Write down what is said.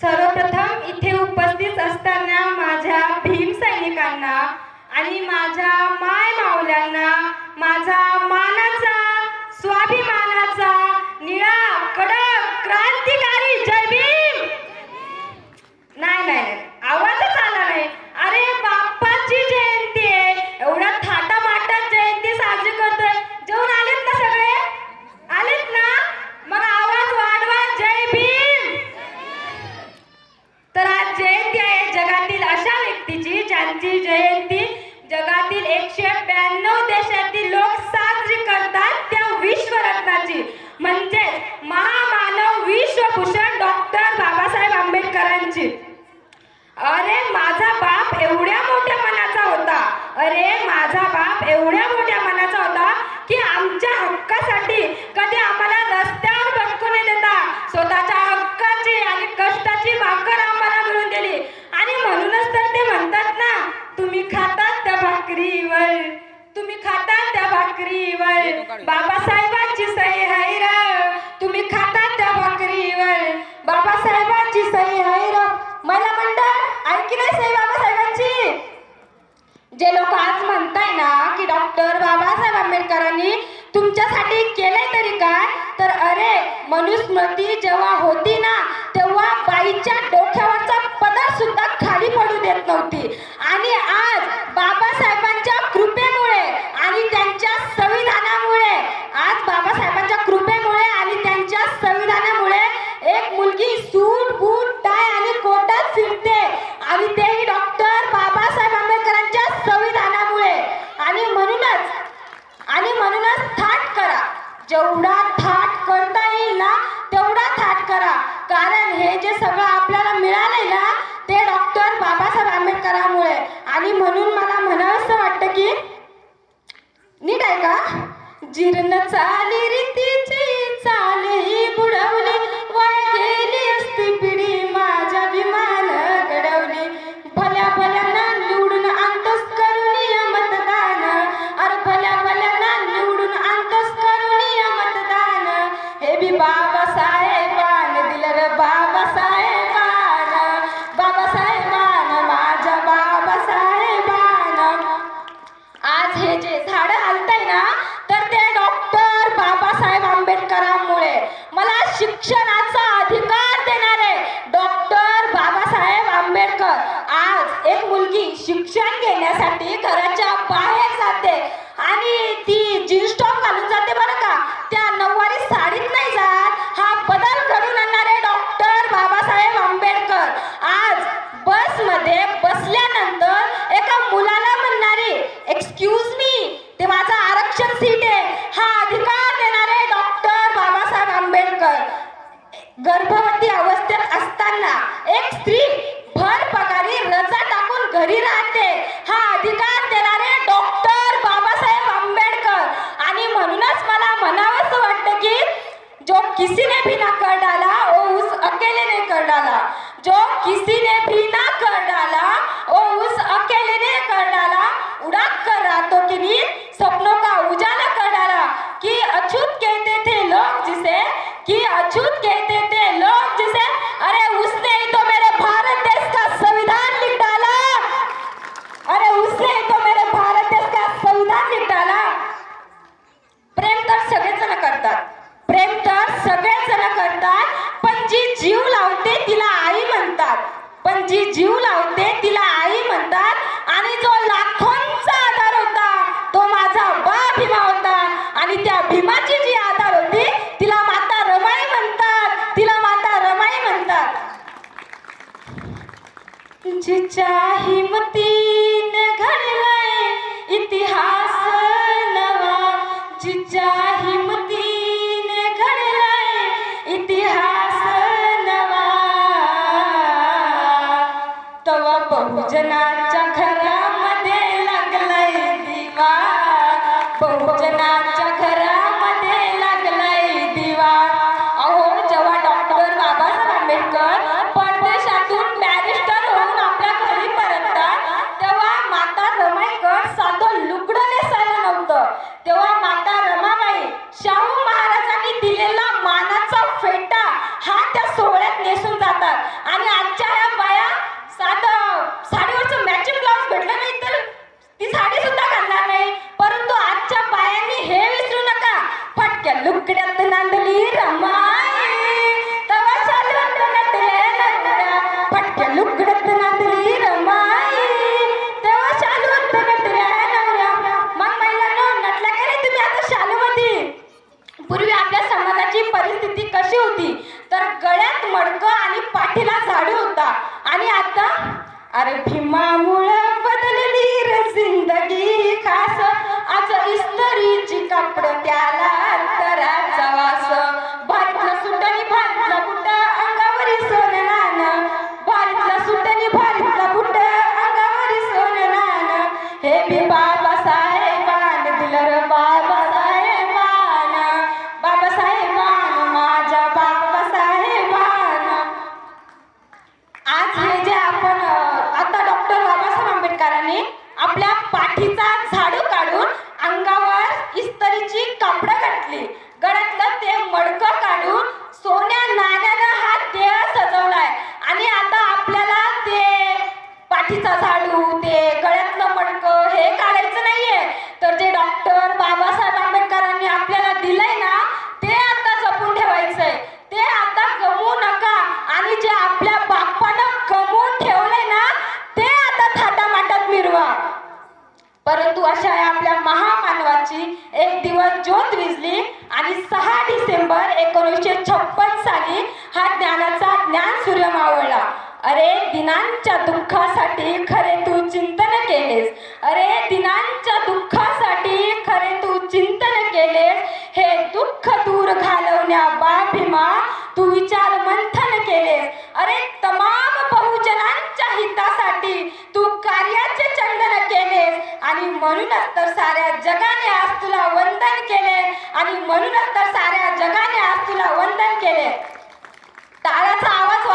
सर्वप्रथम इथे उपस्थित असताना माझ्या भीम सैनिकांना आणि माझ्या माय माऊल्यांना माझा मानाचा स्वाभिमानाचा निळा कडक क्रांतिकारी जय भीम. नाही आवाजच आला नाही. अरे बाप्पाची जयंती आहे, एवढ्या थाटामाटात जयंती साजरी करतोय. जेवून आलेत ना सगळे? आलेत ना? मग आवाज वाढवा, जय भीम. तर आज जयंती आहे जगातील अशा व्यक्तीची ज्यांची जयंती जगातील 192 देशातील लोक साजरी करतात, त्या विश्वरत्नाची म्हणजे महामानव विश्वभूषण डॉक्टर बाबासाहेब आंबेडकरांची. अरे माझा बाप एवढ्या मोठ्या मनाचा होता, एवढ्या मोठ्या मनाचा होता की आमच्या हक्कासाठी कधी आम्हाला रस्त्यावर भटकू न देता स्वतःच्या हक्काची आणि कष्टाची भाकर आम्हाला मिळवून दिली. आणि म्हणूनच तर ते म्हणतात ना, तुम्ही खातात त्या भाकरीवर बाबासाहेबांची सही आहे र. तुम्ही खातात त्या भाकरीवर बाबासाहेबांची सही आहे र. मला मंडळ ऐकी नाही सही बाबासाहेबांची. जे लोक आज म्हणताय ना की डॉक्टर बाबासाहेब आंबेडकरांनी तुमच्यासाठी केलंय तरी काय, तर अरे मनुस्मृती जेव्हा होती ना तेव्हा बाईच्या डोक्यावरचा पदर सुद्धा खाली पडू देत नव्हती. आणि आज बाबासाहेबांच्या कृपेमुळे आणि त्यांच्या संविधानामुळे एक मुलगी सूट बूट टाय आणि कोटात फिरते, आणि तेही डॉक्टर बाबासाहेब आंबेडकरांच्या संविधानामुळे. आणि म्हणूनच थाट करा, जेवढा थाट करता येईल ना तेवढा थाट करा. कारण हे जे सगळं आपल्याला मिळालंय ना ते डॉक्टर बाबासाहेब आंबेडकरांमुळे. आणि म्हणून मला म्हणावंसं वाटतं की नीट आहे का, जीर्ण चाली रीतीची चाल ही बुडवली, वाया गेली असती पिढी माझ्या विमान घडवली. भल्याना निवडून आणतोस करूनिया मतदान, अरे भल्याना निवडून आणतोस करूनिया मतदान. हे बी बाबासाहेबान दिलं रे बाबासाहेबान माझ्या बाबासाहेबान. आज हे जे झाडं हलतंय ना तर ते डॉक्टर बाबासाहेब आंबेडकरांमुळे. मला शिक्षणाचा अधिकार देणारे डॉक्टर बाबासाहेब आंबेडकर. आज एक मुलगी शिक्षण घेण्यासाठी घराच्या बाहेर जाते आणि ती जीन्स टॉप घालून जाते बरं का, त्या नऊवारी साडीत नाही जात. हा बदल घडून आणणारे डॉक्टर बाबासाहेब आंबेडकर. आज बसमध्ये बसल्यानंतर एका मुलाला म्हणणारी एक्सक्यूज मी, ते माझं आरक्षण सीट आहे, हा अधिकार देणारे डॉक्टर बाबासाहेब आंबेडकर. गर्भवती अवस्थेत असताना एक स्त्री भर पगारी रजा टाकून घरी राहते, हा अधिकार देणारे डॉक्टर बाबासाहेब आंबेडकर. आणि म्हणूनच मला म्हणावंसं वाटतं की जो किसी ने भी ना कर डाला वो उस अकेले ने कर डाला, जो किसी ने भी ना कर डाला वो उस अकेले ने कर डाला. उड़ा कर रातों की नींद सपनों का उजाला कर डाला. कि अछूत कहते थे लोग जिसे, अरे उसने ही तो मेरे भारत देश का संविधान लिख डाला. प्रेम तर सगळेजण करतात, पण जी जीव लावते तिला आई म्हणतात. आणि जो लाखोंचा आधार होता तो माझा बा भीमा होता. आणि त्या भीमाची जी आधार होती तिला माता रमाई म्हणतात. जिच्या हिमतीने घडलाय इतिहास नवा, जिच्या हिमतीने घडलाय इतिहास नवा. तवा बहुजनाच्या घरामध्ये लागलाय दिवा, बहुजनाच्या घरामध्ये लागलाय दिवा. अहो जेव्हा डॉक्टर बाबासाहेब आंबेडकर परदेशातून बॅरिस्टर होऊन आपल्या घरी परततात तेव्हा माता रमाईकर साधं लुगडं नेसायला नव्हतं, तेव्हा माता रमाबाई शाहू महाराजांनी दिलेला मानाचा फेटा हा त्या सोहळ्यात नेसून जातात. आणि गळ्यात मडकं आणि पाठीला झाडू होता. आणि आता अरे भीमामुळं बदलली रे जिंदगी खास, आज इस्त्रीची कापड त्याला तराचा वास, भारीतला सुटणी भारीतला बुट अंगावरी सोनं नान, भारीतला सुटणी भारीतला बुट अंगावरी सोनं नान, हे बी बाबासाहेबान दिलं रे बाबासाहेबान, बाबासाहेबान माझ्या बाबासाहेबान. आज हे जे आपण आता डॉक्टर बाबासाहेब आंबेडकरांनी आपल्या पाठीचा झाडू काढून अंगावर इस्त्रीची कापडं घातली, गळ्यातलं ते मडकं काढून सोन्या नाण्यानं हा देह सजवलाय. आणि आता आपल्याला ते पाठीचा झाडू, ते गळ्यातलं मडकं हे काढायचं नाहीये, तर जे डॉक्टर बाबासाहेब आंबेडकरांनी आपल्याला दिलंय ना ते आता जपून ठेवायचंय, ते आता गमवू नका. आणि जे आपल्या बाप्पानं गमवून ठेवलंय ना ते आता थाटामाटात मिरवा. परंतु अशा आपल्या महामानवाची एक दिवस ज्योत विझली आणि 6 डिसेंबर 1956 साली हा ज्ञानाचा ज्ञान सूर्य मावळला. अरे दिनांच्या दुःखासाठी खरे तू चिंतन केलेस, अरे दिनांच्या दुःखासाठी खरे तू चिंतन केलेस, हे दुःख दूर घालवण्या भीमा तू विचार मंथन केलेस, अरे तमाम बहुजनांच्या हितासाठी तू कार्याचे चंदन केलेस. आणि म्हणूनच तर साऱ्या जगाने आज तुला वंदन केले, आणि म्हणूनच तर साऱ्या जगाने आज तुला वंदन केले. टाळ्याचा आवाज